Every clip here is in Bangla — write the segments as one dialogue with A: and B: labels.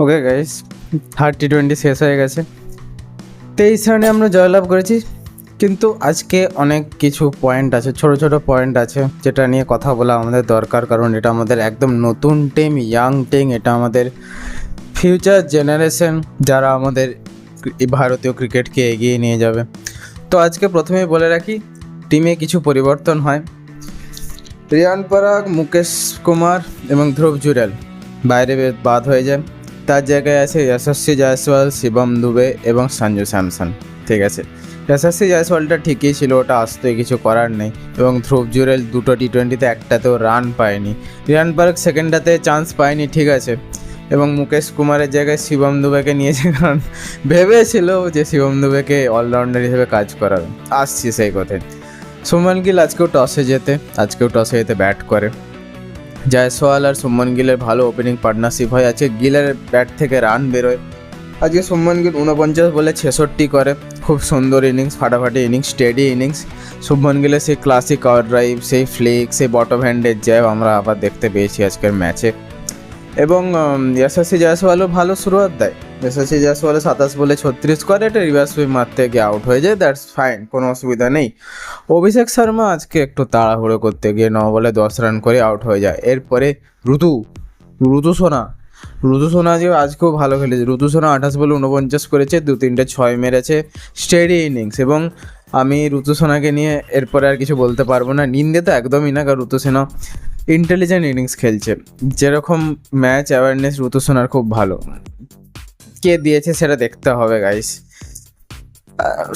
A: ওকে গাইস, 30-20 শেষ হয়ে গেছে। 23 রানে আমরা জয়লাভ করেছি, কিন্তু আজকে অনেক কিছু পয়েন্ট আছে, ছোট ছোট পয়েন্ট আছে যেটা নিয়ে কথা বলা আমাদের দরকার। কারণ এটা আমাদের একদম নতুন টিম, ইয়াং টিম, এটা আমাদের ফিউচার জেনারেশন যারা আমাদের ভারতীয় ক্রিকেটকে এগিয়ে নিয়ে যাবে। তো আজকে প্রথমেই বলে রাখি, টিমে কিছু পরিবর্তন হয়। রিয়ান পরাগ, মুকেশ কুমার এবং ধ্রুব জুরেল বাইরে বাদ হয়ে যায়। তার জায়গায় আছে যশস্বী জয়সওয়াল, শিবম দুবে এবং সঞ্জু স্যামসন। ঠিক আছে, যশস্বী জয়সওয়ালটা ঠিকই ছিল, ওটা আসতে কিছু করার নেই। এবং ধ্রুব জুরেল দুটো টি20তে একটাতেও রান পায়নি। রিয়ান পরাগ সেকেন্ডটাতে চান্স পায়নি, ঠিক আছে। এবং মুকেশ কুমারের জায়গায় শিবম দুবেকে নিয়েছে, কারণ ভেবেছিল যে শিবম দুবেকে অলরাউন্ডার হিসেবে কাজ করাবে। আসছি সেই কথায়। শুভমান গিল আজকেও টসে যেতে ব্যাট করে। জয়সওয়াল আর শুভমান গিলের ভালো ওপেনিং পার্টনারশিপ হয়। আজকে গিলের ব্যাট থেকে রান বেরোয়। আজকে শুভমান গিল 49 বলে 66 করে, খুব সুন্দর ইনিংস, ফাটাফাটি ইনিংস, স্টেডি ইনিংস। শুভমান গিলের সেই ক্লাসিক আউট ড্রাইভ, সেই ফ্লিক, সেই বটম হ্যান্ডের জ্যাব আমরা আবার দেখতে পেয়েছি আজকের ম্যাচে। এবং যশস্বী জয়সওয়ালও ভালো শুরুয়াত দেয়। যশস্বী জয়সওয়াল 27 বলে 36 করে, এটা রিভার্স সুইপ মারতে গিয়ে আউট হয়ে যায়, দ্যাটস ফাইন, কোনো অসুবিধা নেই। অভিষেক শর্মা আজকে একটু তাড়াহুড়ো করতে গিয়ে 9 বলে 10 রান করে আউট হয়ে যায়। এরপরে ঋতু সোনা আজকেও ভালো খেলেছে। ঋতু সোনা 28 বলে 49 করেছে, 2-3টে 6 মেরেছে, স্টেডি ইনিংস। এবং আমি ঋতু সোনাকে নিয়ে এরপরে আর কিছু বলতে পারবো না, নিন্দে তো একদমই না, কারণ ঋতু সোনা ইন্টেলিজেন্ট ইনিংস খেলছে। যেরকম ম্যাচ অ্যাওয়ারনেস ঋতু সোনার খুব ভালো, কে দিয়েছে সেটা দেখতে হবে গাইস।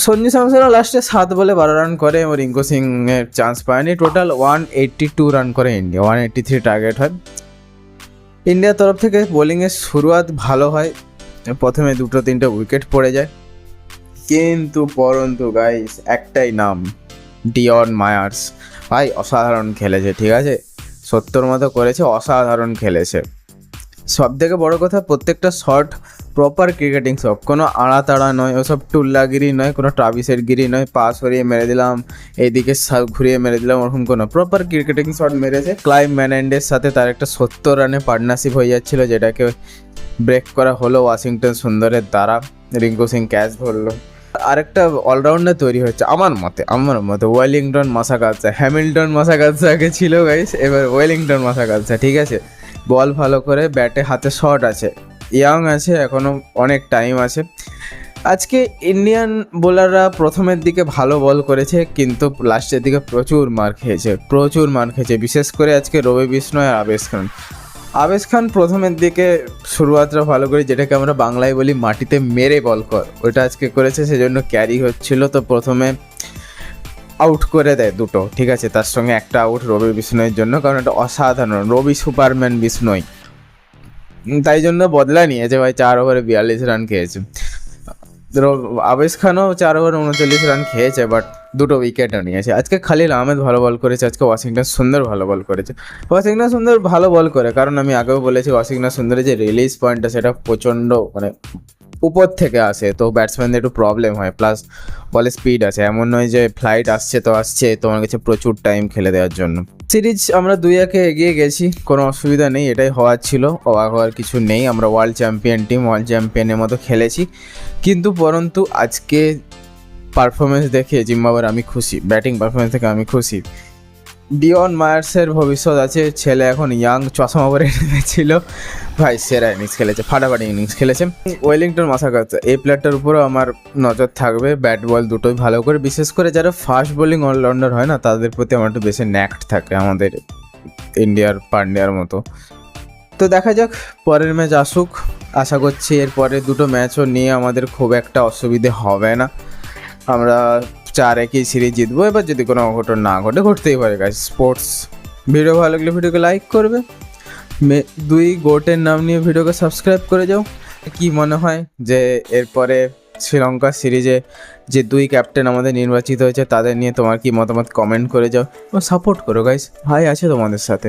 A: সঞ্জু স্যামসনও লাস্টে 7 বলে 12 রান করে এবং রিঙ্কু সিং এর চান্স পায়নি। টোটাল 182 রান করে ইন্ডিয়া, 183 টার্গেট হয়। ইন্ডিয়ার তরফ থেকে বোলিংয়ের শুরুয়াত ভালো হয়, প্রথমে 2-3টে উইকেট পড়ে যায়, কিন্তু পরন্তু গাইস একটাই নাম, ডিয়ন মায়ার্স। ভাই অসাধারণ খেলেছে, ঠিক আছে, 70 মতো করেছে, অসাধারণ খেলেছে। সব থেকে বড় কথা, প্রত্যেকটা শট প্রপার ক্রিকেটিং শট, কোনো আড়াতাড়া নয়, ওসব টুল্লাগিরি নয়, কোনো ট্রাভিসের গিরি নয়, পা সরিয়ে মেরে দিলাম, এইদিকে ঘুরিয়ে মেরে দিলাম, ওরকম কোনো প্রপার ক্রিকেটিং শট মেরেছে। ক্লাইভ ম্যানেন্ডের সাথে তার একটা 70 রানে পার্টনারশিপ হয়ে যাচ্ছিল, যেটাকে ব্রেক করা হলো ওয়াশিংটন সুন্দরের দ্বারা। রিঙ্কু সিং ক্যাচ ধরলো। আরেকটা অলরাউন্ডার তৈরি হচ্ছে আমার মতে ওয়েলিংটন মাসাকাদসা। হ্যামিল্টন মাসাকাদসা আগে ছিল গাইস, এবার ওয়েলিংটন মাসাকাদসা, ঠিক আছে। বল ভালো করে, ব্যাটে হাতে শট আছে, ইয়াং আছে, এখনও অনেক টাইম আছে। আজকে ইন্ডিয়ান বোলাররা প্রথমের দিকে ভালো বল করেছে, কিন্তু লাস্টের দিকে প্রচুর মার খেয়েছে। বিশেষ করে আজকে রবি বিষ্ণয় আর আবেশ খান প্রথমের দিকে শুরুয়াতটা ভালো করে, যেটাকে আমরা বাংলায় বলি মাটিতে মেরে বল কর, ওইটা আজকে করেছে, সেজন্য ক্যারি হচ্ছিল। তো প্রথমে আউট করে দেয় 2টো, ঠিক আছে, তার সঙ্গে একটা আউট রবি বিষ্ণয়ের জন্য, কারণ এটা অসাধারণ, রবি সুপারম্যান বিষ্ণয়, তাই জন্য বদলা নিয়েছে ভাই। 4 ওভারে 42 রান খেয়েছে। আবেশ খানও 4 ওভারে 39 রান খেয়েছে, বাট 2টো উইকেটও নিয়েছে। আজকে খালিল আহমেদ ভালো বল করেছে, আজকে ওয়াশিংটন সুন্দর ভালো বল করেছে। ওয়াশিংটন সুন্দর ভালো বল করে, কারণ আমি আগেও বলেছি ওয়াশিংটন সুন্দরের যে রিলিজ পয়েন্টটা সেটা প্রচণ্ড মানে উপর থেকে আসে, তো ব্যাটসম্যানদের একটু প্রবলেম হয়। প্লাস বলে স্পিড আছে, এমন নয় যে ফ্লাইট আসছে তোমার কাছে প্রচুর টাইম খেলে দেওয়ার জন্য। সিরিজ আমরা 2-1 এগিয়ে গেছি, কোনো অসুবিধা নেই, এটাই হওয়ার ছিল, অবাক হওয়ার কিছু নেই। আমরা ওয়ার্ল্ড চ্যাম্পিয়নের মতো খেলেছি, কিন্তু পরন্তু আজকে পারফরমেন্স দেখে জিম্বাবুয়ের আমি খুশি, ব্যাটিং পারফরমেন্স থেকে আমি খুশি। ডিয়ন মায়ার্সের ভবিষ্যৎ আছে, ছেলে এখন ইয়াং, চশমা পরে ছিল ভাই, সেরা ইনিংস খেলেছে, ফাটাফাটি ইনিংস খেলেছে। ওয়েলিংটন মাসাকাদসা এই প্লেয়ারটার উপরেও আমার নজর থাকবে, ব্যাট বল দুটোই ভালো করে, বিশেষ করে যারা ফাস্ট বোলিং অলরাউন্ডার হয় না, তাদের প্রতি আমার একটু বেশি ন্যাক্ট থাকে, আমাদের ইন্ডিয়ার পান্ডিয়ার মতো। তো দেখা যাক পরের ম্যাচ আসুক, আশা করছি এরপরে 2টো ম্যাচও নিয়ে আমাদের খুব একটা অসুবিধে হবে না, আমরা 4-1 সিরিজ জিতবো। এবার যদি কোনো অঘটন না ঘটতেই পারে গাইস, স্পোর্টস। ভিডিও ভালো লাগলে ভিডিওকে লাইক করবে, 2 গোটের নাম নিয়ে ভিডিওকে সাবস্ক্রাইব করে যাও। কি মনে হয় যে এরপরে শ্রীলঙ্কা সিরিজে যে 2 ক্যাপ্টেন আমাদের নির্বাচিত হয়েছে, তাদের নিয়ে তোমার কি মতামত কমেন্ট করে যাও ও সাপোর্ট করো গাইস, ভাই আছে তোমাদের সাথে।